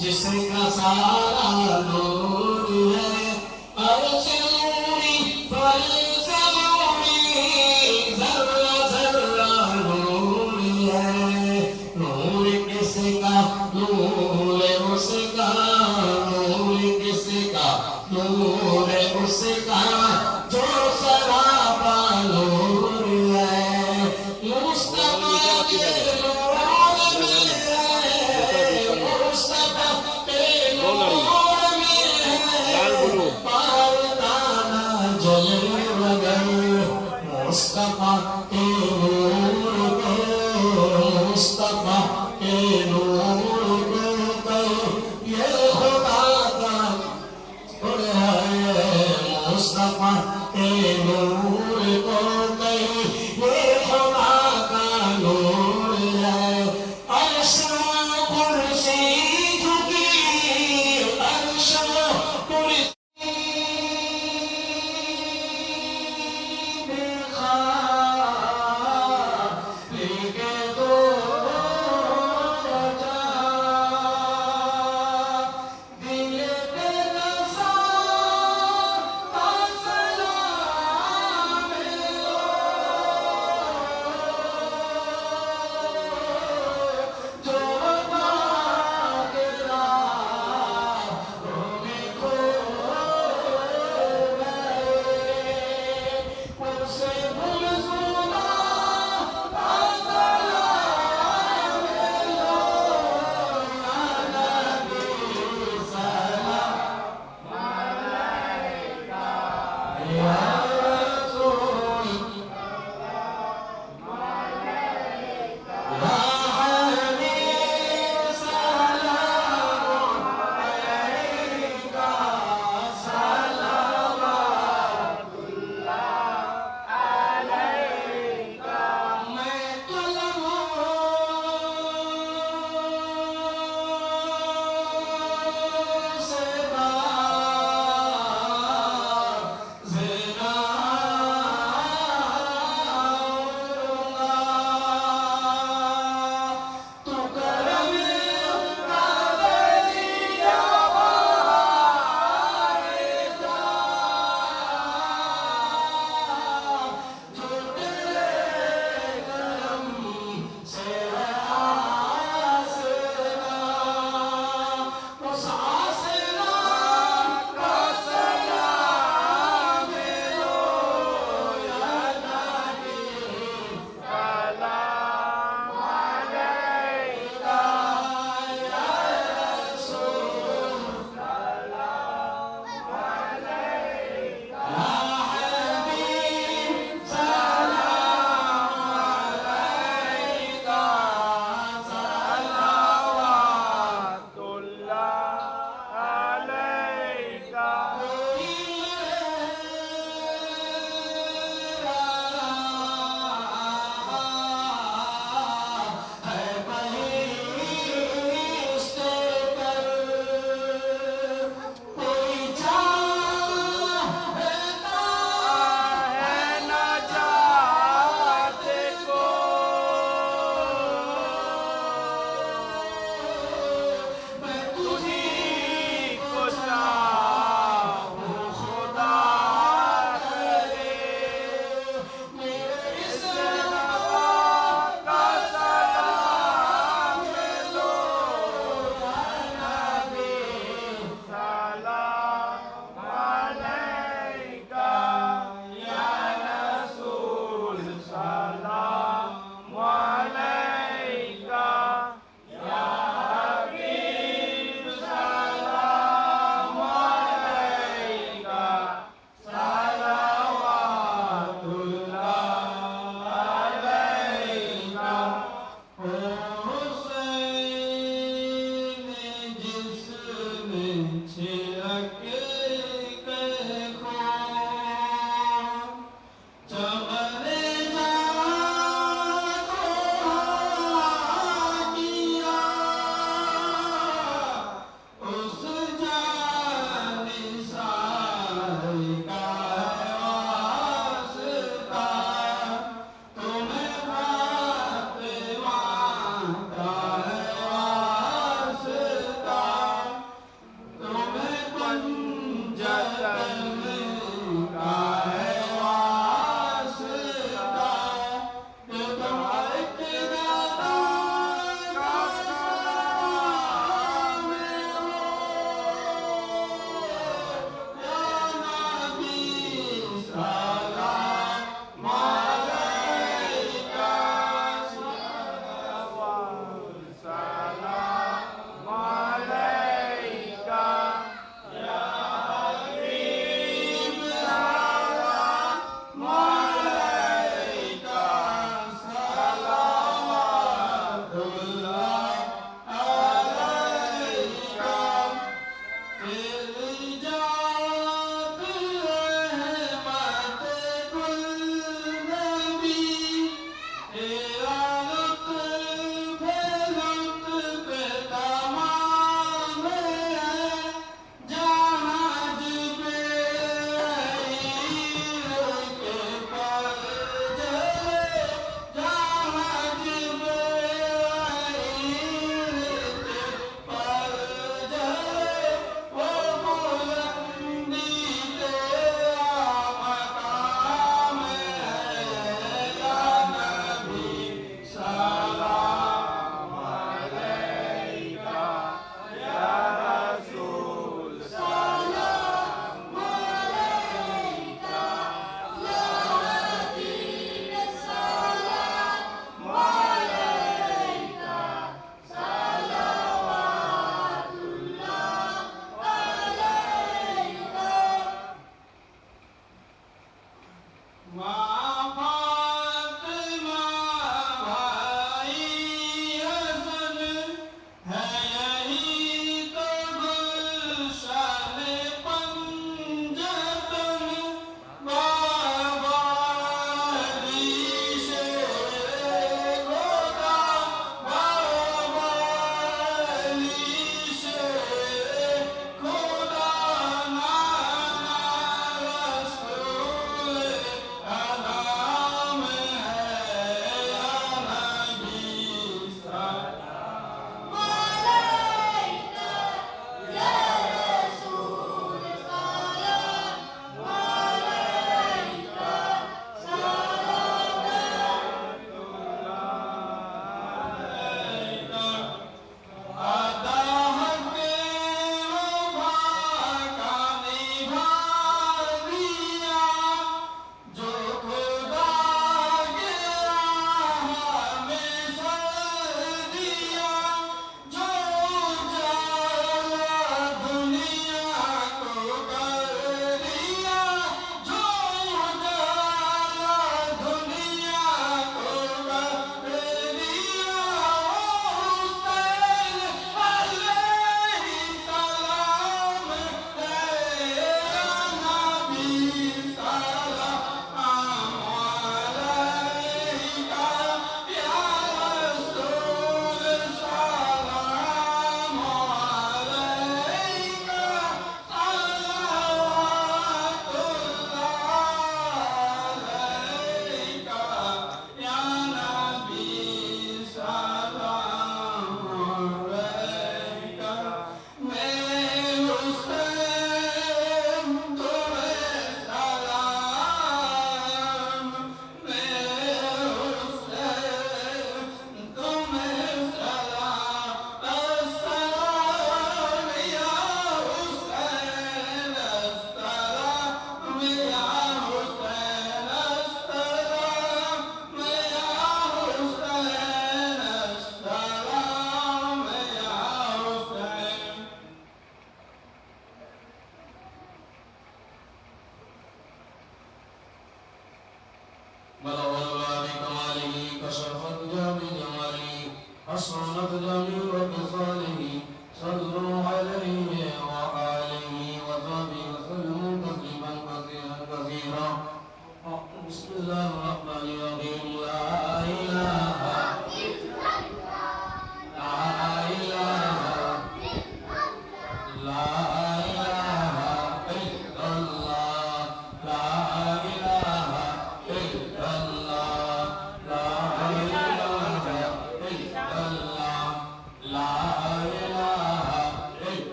जिसका सारा नूर है अर्शूरी फलसफूरी जर्रा जर्रा नूर है नूर किसका नूर उसका नूर किसका नूर उसका जो सरापा नूर है मुस्तफा के नूर में है मुस्तफा के नूर में है पारदाना जले मगर मुस्तफा के नूर को मुस्तफा के नूर को ये खुदा का गुण है मुस्तफा के नूर को ये खुदा का नूर है अर्श कुर्सी झुकी अर्श कुर्सी लेके दो दिल पे नसा सलाम जो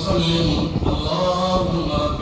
والمسلمين والمؤمنات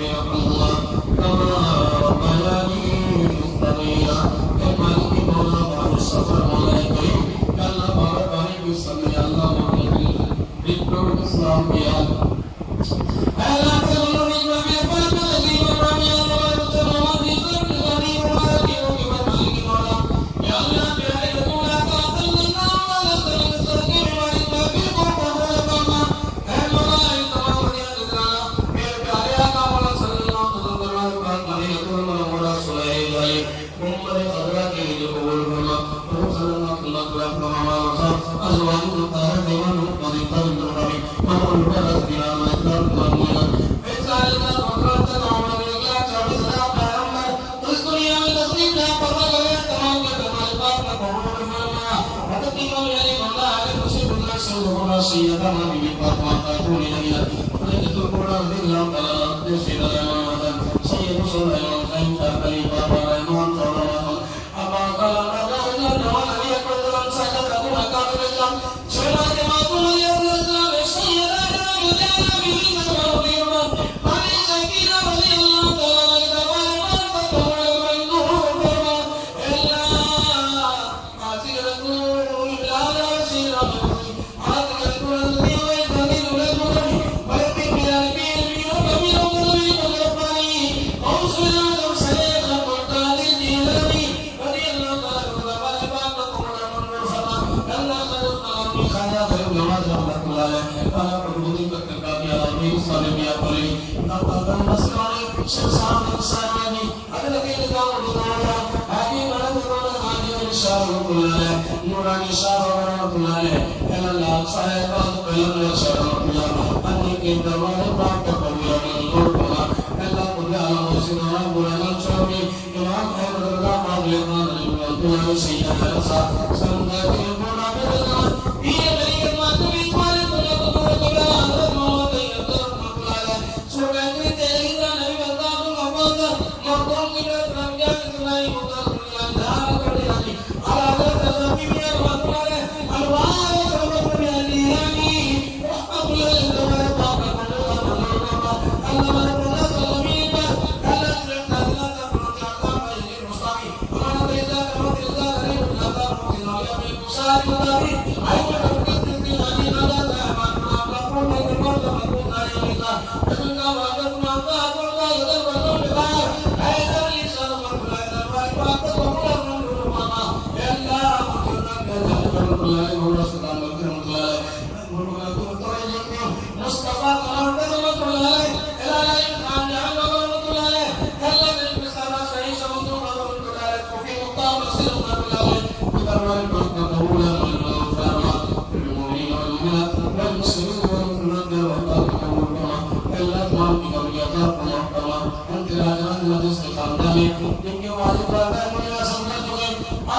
والمؤمنات उनके राजन मजलिस के खानदान में जिनके वालिद वालिदैन मुझे समझ चुके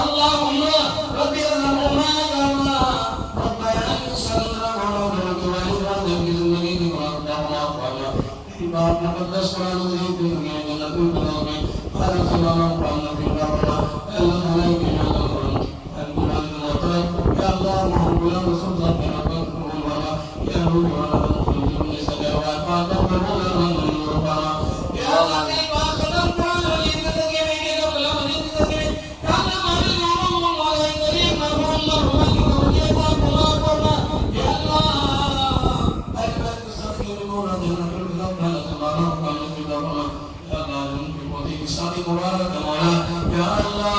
अल्लाहुम्मा रब्बी अर्हमहुमा कमा रब्बयानी सगीरा और उनके वालिद वालिदैन की जिंदगी की बरकत फरमा बाप मुकद्दस कुरान मजीद में जन्नत में बनाओगे हर सलाम पाना फिरा फरमा अल्लाह हमें के नाम पर अल्लाह मोहतरम या अल्लाह मोहम्मद रसूल सल्लल्लाहु अलैहि वसल्लम या रूह वाला मुस्लिम सजावा पाक कबूल मंजूर फरमा या अल्लाह के पाक कदम कुरान मजीद के के कलम मजीद के काला माली मोहम्मद मौला करीम मोहम्मद के पाक फरमा या अल्लाह अकबर सफीर मौला जन्नत शादी मुबारक मौला या अल्लाह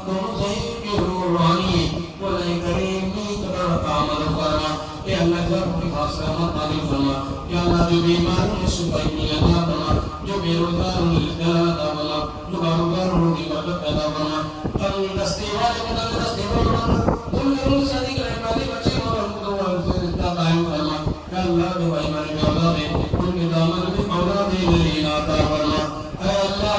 दोनों सही के रूहानी बोले करीम की तरफ आमद फरमा या अल्लाह जब की खास रहमत नाज़िल फरमा या अल्लाह जो बीमार है शिफाई की अता फरमा जो बेरोजगार है रिज़्क़ अता फरमा जो कारोबार हो की बरकत पैदा फरमा हम दस्ते वाले मदद दस्ते वाले उन शादी करने वाले बच्चे और उनको उनसे रिश्ता कायम फरमा या अल्लाह जो भाई हमारे औलाद है उनके दामन में औलाद है अता फरमा ऐ अल्लाह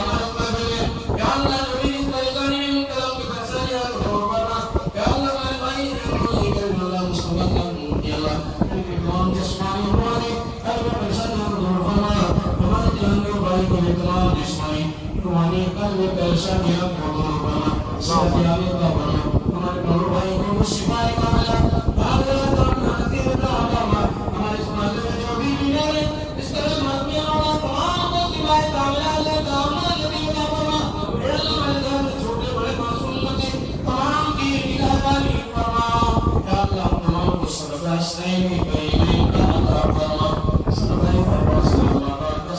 परेशानियां दूर करना साथियां का बना हमारे बड़ों भाई को शिफाए का मिला आखिरत और नाज़िर का आमा हमारे समाज में जो भी बीमार है इस तरह मरने वाला तमाम को शिफाए का मिला अल्लाह का आमा नबी का फरमा ए अल्लाह हमारे घर में छोटे बड़े मासूम बच्चे तमाम की हिदायत फरमा या अल्लाह तमाम को सदका सही करीम का अता फरमा सदका फरमा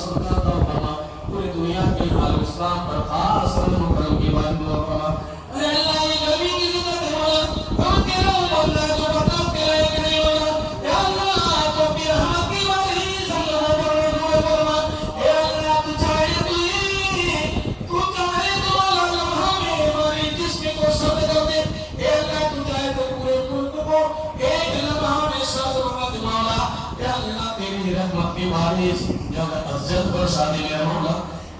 सदका का फरमा पूरी दुनिया के हाल इस्लाम पर खास करम की बात फरमा अरे अल्लाह ये नबी की इज्जत है हम तेरा मौला जो बता तेरे के नहीं होला या अल्लाह तो फिर हम की वाली संग फरमा ए अल्लाह तू चाहे तो वाला हमें हमारी जिस्म को सब कर दे ए अल्लाह तू चाहे तो पूरे मुल्क को एक लम्हा में सब मत मौला या अल्लाह तेरी रहमत की बारिश जब इज्जत बरसा दे या मौला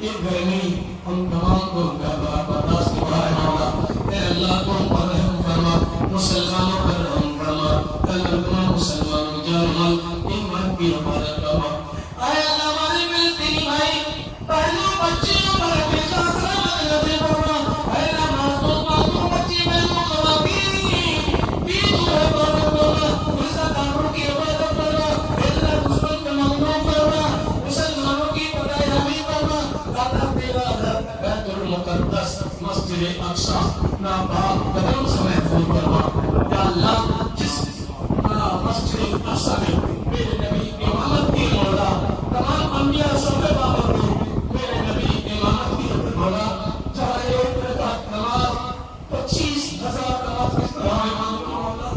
ये गर्मी हम तमाम को बर्दाश्त की बात मौला ए अल्लाह को पर रहम फरमा मुसलमानों पर रहम फरमा अल्लाह तमाम मुसलमानों जान माल ईमान की हिफाजत फरमा ऐ अल्लाह हमारे फिलिस्तीनी भाई बहनों बच्चियों पर हमेशा रहमत नज़ीर फरमा ऐ अल्लाह मासूम बच्ची बहनों को भी फरमा उसका कानून की हिफाजत फरमा ऐ अल्लाह दुश्मन को मगलूब फरमा मुसलमानों की पनाह हमी फरमा अल्लाह तेरा बैतुल मुक़द्दस मस्जिद अक़सा नापाक कदम से महफूज फरमा या अल्लाह जिस मस्जिद अक़सा में मेरे नबी इमामत की मौला तमाम अंबिया सब बाबत में मेरे नबी इमामत की मौला चाहे नमाज 25,000 नमाज किस तरह इमाम की मौला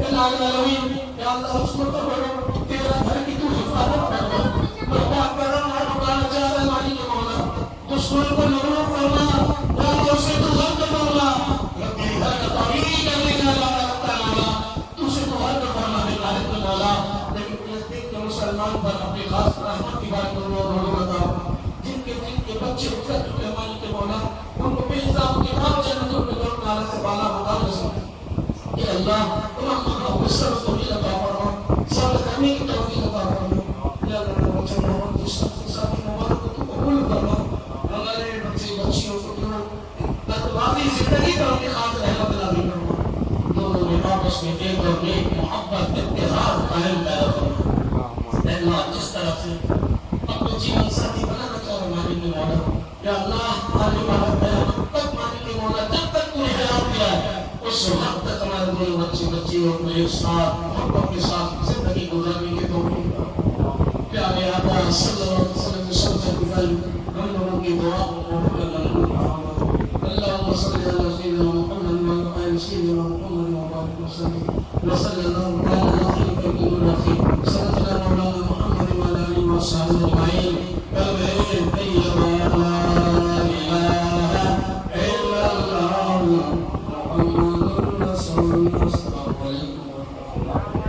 या लालमीन या अल्लाह उसको तो बड़ो तेरा घर की तू हिफाजत फरमा मौला करम हर मकान चाहे मालिक मौला दुश्मन को मगलूब फरमा या उसे तो हद फरमा रब्बी हद तवील करने का मौला तुझे तो हद फरमा दे लायक मौला लेकिन फिलिस्तीन के मुसलमान पर अपनी खास रहमत की बात करो और बताओ जिनके बच्चे उतर चुके मालिक मौला उनको बेहिसाब के नाम जन्नतों में दर नाला से बाला बता दे ये अल्लाह तमाम को सब को भी अता फरमा सब करने की तौफीक अता फरमा या अल्लाह मुझे मोहब्बत की साथी मुबारक को कबूल फरमा हमारे बच्चे बच्चियों को जो तकवादी जिंदगी का उनके खातिर रहमत नाज़िल फरमा दोनों में आपस में एक और एक मोहब्बत इत्तेहाद कायम पैदा फरमा अल्लाह जिस तरह से अपने जीवन साथी बनाना चाहो मालिक मौला या अल्लाह आने वाला क़यामत तक मालिक मौला जब तक तूने हयात दिया है उस वक्त तक हमारे दोनों बच्चियों को एक साथ मोहब्बत के साथ जिंदगी गुजारने की तौफीक प्यारे आका सल्लल्लाहु अलैहि वसल्लम के शब्द की हम लोगों की दुआ को कबूल कर अल्लाहुम्मा सल्ली अला सय्यिदिना मुहम्मद व अला सय्यिदिना मुहम्मद व बारिक वसल्लम व सल्लल्लाहु अला सय्यिदिना मौलाना मुहम्मद व अला आलिहि व सहाबिहि अजमईन कलमे तय्यबा ला इलाहा इल्लल्लाह मुहम्मदुर रसूलुल्लाह। अस्सलामु अलैकुम व रहमतुल्लाह।